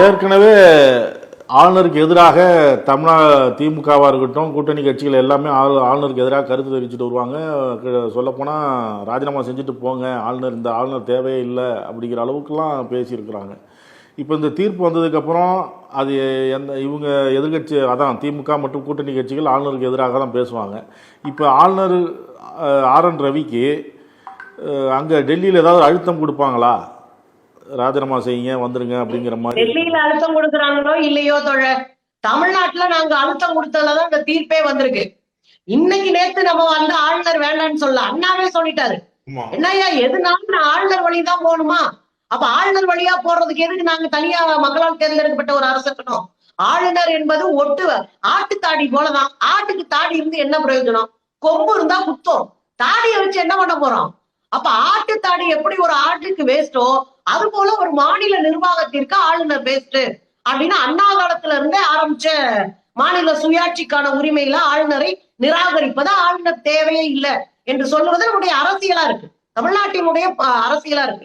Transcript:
ஏற்கனவே ஆளுநருக்கு எதிராக திமுகவாக இருக்கட்டும், கூட்டணி கட்சிகள் எல்லாமே ஆளுநருக்கு எதிராக கருத்து தெரிவிச்சுட்டு வருவாங்க. சொல்லப்போனால் ராஜினாமா செஞ்சுட்டு போங்க, இந்த ஆளுநர் தேவையே இல்லை அப்படிங்கிற அளவுக்குலாம் பேசியிருக்கிறாங்க. இப்போ இந்த தீர்ப்பு வந்ததுக்கப்புறம் அது இவங்க எதிர்கட்சி அதான் திமுக மற்றும் கூட்டணி கட்சிகள் ஆளுநருக்கு எதிராக தான் பேசுவாங்க. இப்போ ஆளுநர் RN ரவிக்கு அங்கே டெல்லியில் ஏதாவது அழுத்தம் கொடுப்பாங்களா? ராஜினாமா செய்யுங்க, வந்துருங்க அப்படிங்கிற மாதிரி. டெல்லியில அழுத்தம் கொடுக்குறாங்களோ இல்லையோ தமிழ்நாட்டுல நாங்க அழுத்தம் கொடுத்ததுலதான் இந்த தீர்ப்பே வந்திருக்கு. இன்னைக்கு நேத்து நம்ம வந்து ஆளுநர் வேண்டாம்னு சொல்ல அண்ணாவே சொல்லிட்டாரு. என்னையா எதுனாலும் ஆளுநர் வழிதான் போகணுமா? அப்ப ஆளுநர் வழியா போறதுக்கு எதுக்கு நாங்க தனியா மக்களால் தேர்ந்தெடுக்கப்பட்ட ஒரு அரசு இருக்கணும்? ஆளுநர் என்பது ஆட்டு தாடி போலதான். ஆட்டுக்கு தாடி இருந்து என்ன பிரயோஜனம்? கொம்பு இருந்தா குத்தம், தாடியை வச்சு என்ன பண்ண போறோம்? அப்ப ஆட்டு தாடி எப்படி ஒரு ஆட்டுக்கு வேஸ்டோ அது போல ஒரு மாநில நிர்வாகத்திற்கு ஆளுநர் வேஸ்ட் அப்படின்னு அண்ணா காலத்துல இருந்தே ஆரம்பிச்ச மாநில சுயாட்சிக்கான உரிமையில ஆளுநரை நிராகரிப்பது ஆளுநர் தேவையே இல்லை என்று சொல்லுவது நம்முடைய அரசியலா இருக்கு, தமிழ்நாட்டினுடைய அரசியலா இருக்கு.